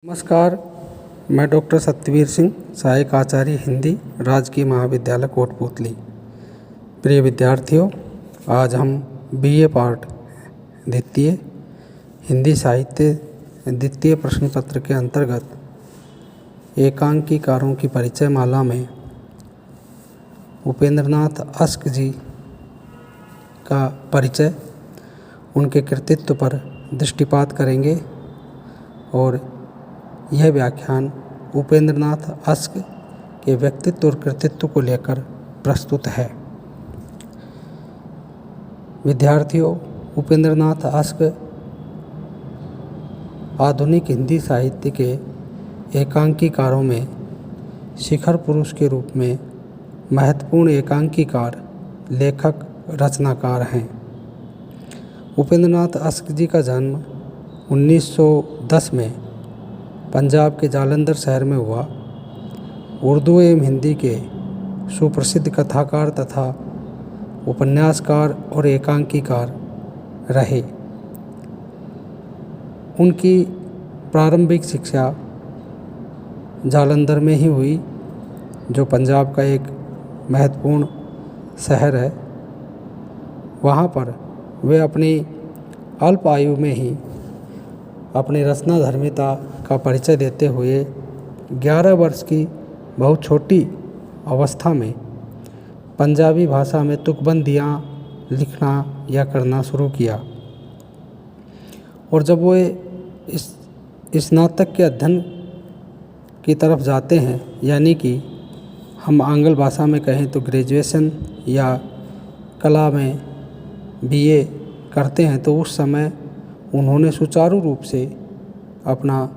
नमस्कार। मैं डॉक्टर सत्यवीर सिंह, सहायक आचार्य हिंदी, राजकीय महाविद्यालय कोटपूतली। प्रिय विद्यार्थियों, आज हम बीए पार्ट द्वितीय हिंदी साहित्य द्वितीय प्रश्न पत्र के अंतर्गत एकांकीकारों की परिचय माला में उपेंद्रनाथ अश्क जी का परिचय, उनके कृतित्व पर दृष्टिपात करेंगे और यह व्याख्यान उपेंद्रनाथ अश्क के व्यक्तित्व और कृतित्व को लेकर प्रस्तुत है। विद्यार्थियों, उपेंद्रनाथ अश्क आधुनिक हिंदी साहित्य के एकांकीकारों में शिखर पुरुष के रूप में महत्वपूर्ण एकांकीकार, लेखक, रचनाकार हैं। उपेंद्रनाथ अश्क जी का जन्म 1910 में पंजाब के जालंधर शहर में हुआ। उर्दू एवं हिंदी के सुप्रसिद्ध कथाकार तथा उपन्यासकार और एकांकीकार रहे। उनकी प्रारंभिक शिक्षा जालंधर में ही हुई, जो पंजाब का एक महत्वपूर्ण शहर है। वहाँ पर वे अपनी अल्प आयु में ही अपनी रचनाधर्मिता का परिचय देते हुए 11 वर्ष की बहुत छोटी अवस्था में पंजाबी भाषा में तुकबंदियाँ लिखना या करना शुरू किया। और जब वे स्नातक के अध्ययन की तरफ जाते हैं, यानी कि हम आंग्ल भाषा में कहें तो ग्रेजुएशन या कला में बीए करते हैं, तो उस समय उन्होंने सुचारू रूप से अपना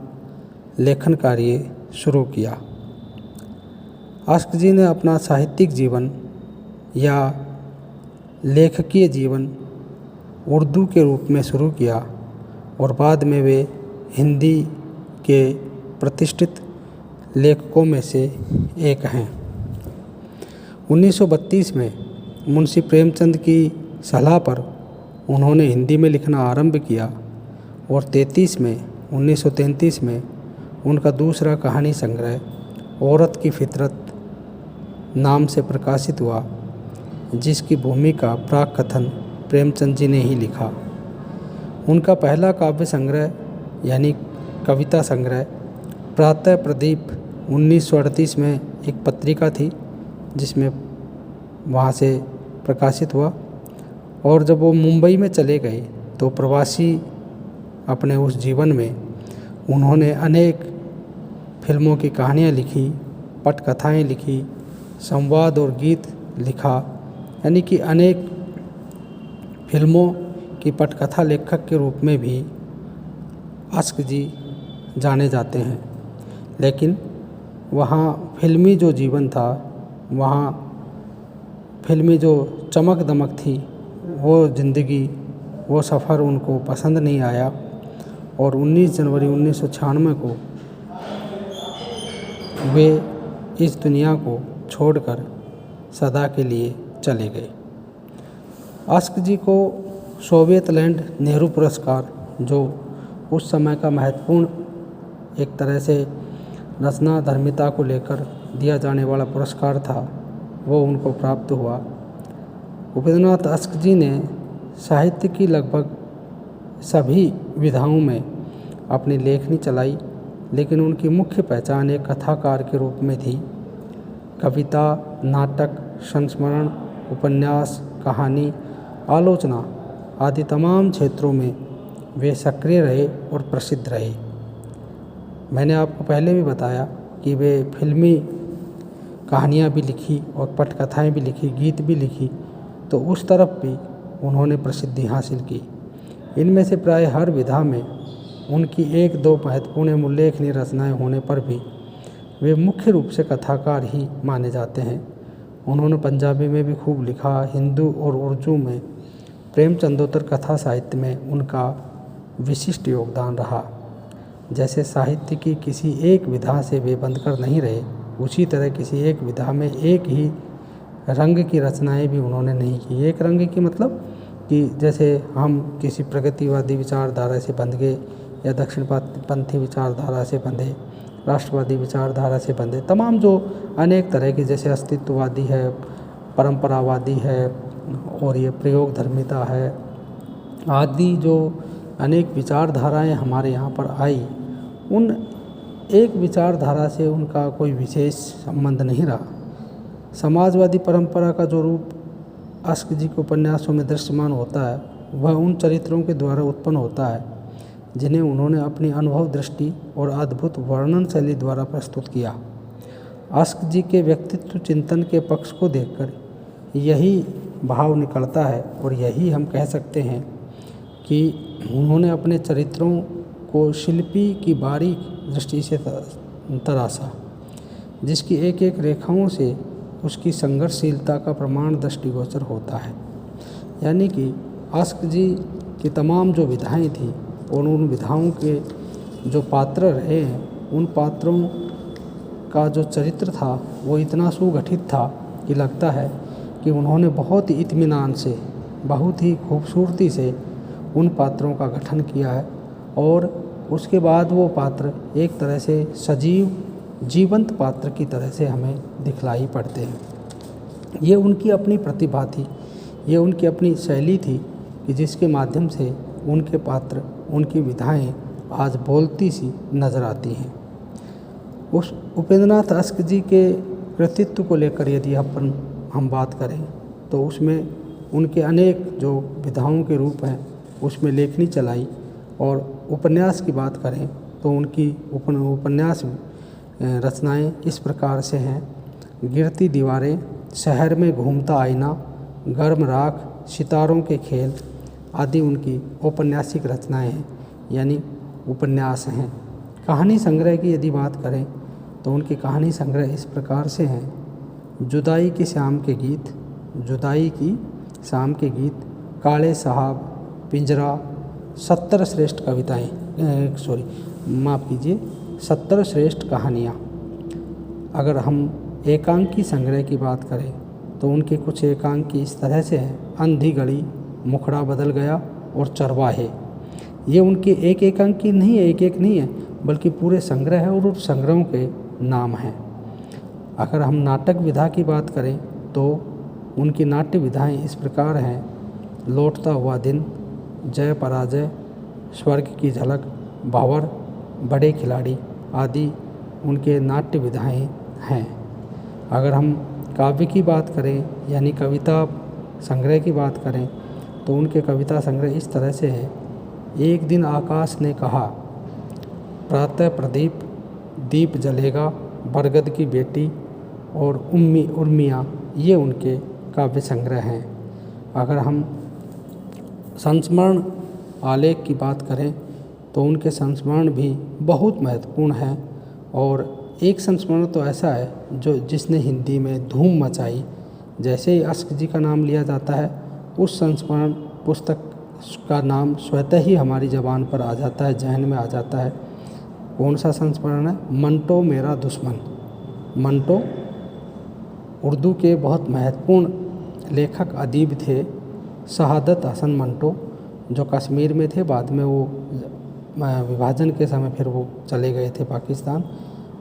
लेखन कार्य शुरू किया। अश्क जी ने अपना साहित्यिक जीवन या लेखकीय जीवन उर्दू के रूप में शुरू किया और बाद में वे हिंदी के प्रतिष्ठित लेखकों में से एक हैं। 1932 में मुंशी प्रेमचंद की सलाह पर उन्होंने हिंदी में लिखना आरंभ किया और 1933 में उनका दूसरा कहानी संग्रह औरत की फितरत नाम से प्रकाशित हुआ, जिसकी भूमिका प्राक कथन प्रेमचंद जी ने ही लिखा। उनका पहला काव्य संग्रह यानी कविता संग्रह प्रातः प्रदीप 1938 में एक पत्रिका थी, जिसमें वहाँ से प्रकाशित हुआ। और जब वो मुंबई में चले गए तो प्रवासी अपने उस जीवन में उन्होंने अनेक फिल्मों की कहानियाँ लिखी, पटकथाएँ लिखी, संवाद और गीत लिखा, यानी कि अनेक फिल्मों की पटकथा लेखक के रूप में भी अश्क जी जाने जाते हैं। लेकिन वहाँ फिल्मी जो जीवन था, वहाँ फिल्मी जो चमक दमक थी, वो ज़िंदगी, वो सफ़र उनको पसंद नहीं आया और 19 जनवरी 1996 को वे इस दुनिया को छोड़कर सदा के लिए चले गए। अश्क जी को सोवियत लैंड नेहरू पुरस्कार, जो उस समय का महत्वपूर्ण एक तरह से रचनाधर्मिता को लेकर दिया जाने वाला पुरस्कार था, वो उनको प्राप्त हुआ। उपेंद्रनाथ अश्क जी ने साहित्य की लगभग सभी विधाओं में अपनी लेखनी चलाई, लेकिन उनकी मुख्य पहचान एक कथाकार के रूप में थी। कविता, नाटक, संस्मरण, उपन्यास, कहानी, आलोचना आदि तमाम क्षेत्रों में वे सक्रिय रहे और प्रसिद्ध रहे। मैंने आपको पहले भी बताया कि वे फिल्मी कहानियाँ भी लिखी और पटकथाएँ भी लिखी, गीत भी लिखी, तो उस तरफ भी उन्होंने प्रसिद्धि हासिल की। इनमें से प्राय हर विधा में उनकी एक दो महत्वपूर्ण उल्लेखनीय रचनाएं होने पर भी वे मुख्य रूप से कथाकार ही माने जाते हैं। उन्होंने पंजाबी में भी खूब लिखा। हिंदू और उर्दू में प्रेमचंदोत्तर कथा साहित्य में उनका विशिष्ट योगदान रहा। जैसे साहित्य की किसी एक विधा से वे बंधकर नहीं रहे, उसी तरह किसी एक विधा में एक ही रंग की रचनाएं भी उन्होंने नहीं की। एक रंग की मतलब कि जैसे हम किसी प्रगतिवादी विचारधारा से बंध गए या दक्षिणपंथी विचारधारा से बंधे, राष्ट्रवादी विचारधारा से बंधे, तमाम जो अनेक तरह की, जैसे अस्तित्ववादी है, परंपरावादी है और ये प्रयोग धर्मिता है आदि जो अनेक विचारधाराएं हमारे यहाँ पर आई, उन एक विचारधारा से उनका कोई विशेष संबंध नहीं रहा। समाजवादी परंपरा का जो रूप अस्क जी के उपन्यासों में दृश्यमान होता है वह उन चरित्रों के द्वारा उत्पन्न होता है जिन्हें उन्होंने अपनी अनुभव दृष्टि और अद्भुत वर्णन शैली द्वारा प्रस्तुत किया। अस्क जी के व्यक्तित्व चिंतन के पक्ष को देखकर यही भाव निकलता है और यही हम कह सकते हैं कि उन्होंने अपने चरित्रों को शिल्पी की बारीक दृष्टि से तराशा, जिसकी एक एक रेखाओं से उसकी संघर्षशीलता का प्रमाण दृष्टिगोचर होता है। यानी कि अस्क जी की तमाम जो विधाएं थी और उन विधाओं के जो पात्र रहे हैं, उन पात्रों का जो चरित्र था वो इतना सुगठित था कि लगता है कि उन्होंने बहुत ही इत्मीनान से, बहुत ही खूबसूरती से उन पात्रों का गठन किया है और उसके बाद वो पात्र एक तरह से सजीव जीवंत पात्र की तरह से हमें दिखलाई पड़ते हैं। ये उनकी अपनी प्रतिभा थी, ये उनकी अपनी शैली थी कि जिसके माध्यम से उनके पात्र, उनकी विधाएं आज बोलती सी नज़र आती हैं। उस उपेंद्रनाथ अस्क जी के कृतित्व को लेकर यदि हम बात करें तो उसमें उनके अनेक जो विधाओं के रूप हैं उसमें लेखनी चलाई, और उपन्यास की बात करें तो उनकी उपन्यास रचनाएं इस प्रकार से हैं: गिरती दीवारें, शहर में घूमता आईना, गर्म राख, सितारों के खेल आदि उनकी औपन्यासिक रचनाएं हैं, यानी उपन्यास हैं। कहानी संग्रह की यदि बात करें तो उनकी कहानी संग्रह इस प्रकार से हैं: जुदाई की शाम के गीत, जुदाई की शाम के गीत, काले साहब, पिंजरा, 70 श्रेष्ठ कविताएँ, 70 श्रेष्ठ कहानियाँ। अगर हम एकांकी संग्रह की बात करें तो उनके कुछ एकांकी इस तरह से हैं: अंधी गली, मुखड़ा बदल गया और चरवाहे। ये उनके एक एकांकी नहीं है, एक नहीं है, बल्कि पूरे संग्रह है और उस संग्रहों के नाम हैं। अगर हम नाटक विधा की बात करें तो उनकी नाट्य विधाएं इस प्रकार हैं: लौटता हुआ दिन, जय पराजय, स्वर्ग की झलक, भंवर, बड़े खिलाड़ी आदि उनके नाट्य विधाएं हैं। अगर हम काव्य की बात करें यानी कविता संग्रह की बात करें तो उनके कविता संग्रह इस तरह से हैं: एक दिन आकाश ने कहा, प्रातः प्रदीप, दीप जलेगा, बरगद की बेटी और उर्मियाँ, ये उनके काव्य संग्रह हैं। अगर हम संस्मरण आलेख की बात करें तो उनके संस्मरण भी बहुत महत्वपूर्ण हैं, और एक संस्मरण तो ऐसा है जिसने हिंदी में धूम मचाई। जैसे ही अस्क जी का नाम लिया जाता है उस संस्मरण पुस्तक का नाम स्वतः ही हमारी ज़बान पर आ जाता है, जहन में आ जाता है। कौन सा संस्मरण है? मंटो मेरा दुश्मन। मंटो उर्दू के बहुत महत्वपूर्ण लेखक अदीब थे, शहादत हसन मंटो, जो कश्मीर में थे। बाद में वो विभाजन के समय फिर वो चले गए थे पाकिस्तान,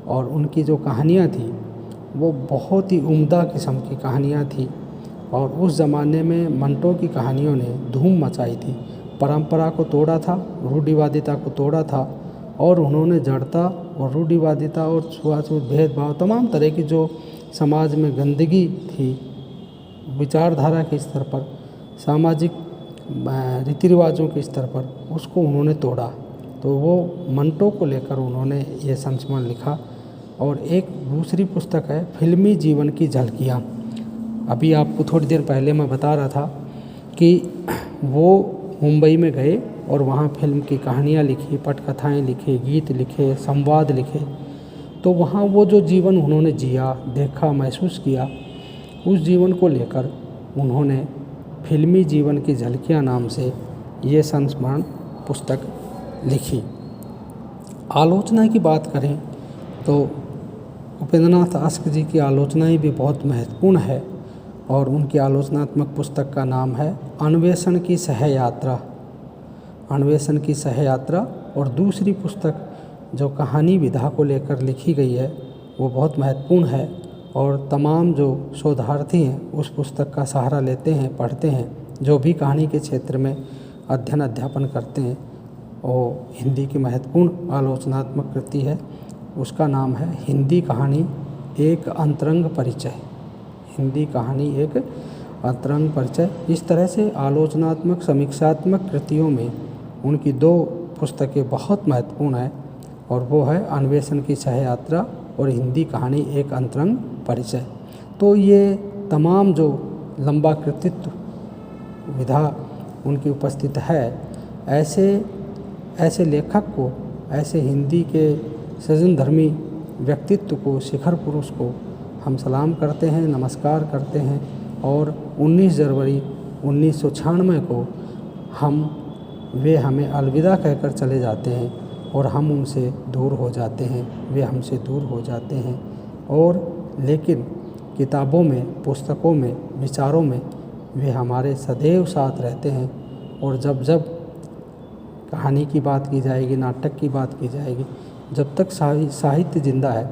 और उनकी जो कहानियाँ थी वो बहुत ही उम्दा किस्म की कहानियाँ थी, और उस ज़माने में मंटो की कहानियों ने धूम मचाई थी। परंपरा को तोड़ा था, रूढ़िवादिता को तोड़ा था, और उन्होंने जड़ता और रूढ़िवादिता और छुआछूत, भेदभाव, तमाम तरह की जो समाज में गंदगी थी विचारधारा के स्तर पर, सामाजिक रीति रिवाजों के स्तर पर, उसको उन्होंने तोड़ा। तो वो मंटो को लेकर उन्होंने ये संस्मरण लिखा। और एक दूसरी पुस्तक है फिल्मी जीवन की झलकियाँ। अभी आपको थोड़ी देर पहले मैं बता रहा था कि वो मुंबई में गए और वहाँ फिल्म की कहानियाँ लिखी, पटकथाएँ लिखे, गीत लिखे, संवाद लिखे। तो वहाँ वो जो जीवन उन्होंने जिया, देखा, महसूस किया, उस जीवन को लेकर उन्होंने फिल्मी जीवन की झलकियाँ नाम से ये संस्मरण पुस्तक लिखी। आलोचना की बात करें तो उपेंद्रनाथ अस्क जी की आलोचनाएं भी बहुत महत्वपूर्ण है, और उनकी आलोचनात्मक पुस्तक का नाम है अन्वेषण की सहयात्रा। अन्वेषण की सहयात्रा और दूसरी पुस्तक जो कहानी विधा को लेकर लिखी गई है वो बहुत महत्वपूर्ण है और तमाम जो शोधार्थी हैं उस पुस्तक का सहारा लेते हैं, पढ़ते हैं। जो भी कहानी के क्षेत्र में अध्ययन अध्यापन करते हैं वो हिंदी की महत्वपूर्ण आलोचनात्मक कृति है। उसका नाम है हिंदी कहानी एक अंतरंग परिचय। हिंदी कहानी एक अंतरंग परिचय। इस तरह से आलोचनात्मक समीक्षात्मक कृतियों में उनकी 2 पुस्तकें बहुत महत्वपूर्ण हैं और वो है अन्वेषण की सहयात्रा और हिंदी कहानी एक अंतरंग परिचय। तो ये तमाम जो लंबा कृतित्व विधा उनकी उपस्थित है, ऐसे लेखक को, ऐसे हिंदी के सृजनधर्मी व्यक्तित्व को, शिखर पुरुष को हम सलाम करते हैं, नमस्कार करते हैं और 19 जनवरी 1996 को वे हमें अलविदा कहकर चले जाते हैं और हम उनसे दूर हो जाते हैं, वे हमसे दूर हो जाते हैं। और लेकिन किताबों में, पुस्तकों में, विचारों में वे हमारे सदैव साथ रहते हैं। और जब जब कहानी की बात की जाएगी, नाटक की बात की जाएगी, जब तक साहित्य जिंदा है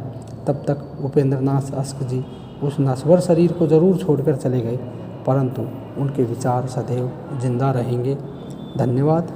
तब तक उपेंद्रनाथ अश्क जी उस नश्वर शरीर को ज़रूर छोड़कर चले गए, परंतु उनके विचार सदैव जिंदा रहेंगे। धन्यवाद।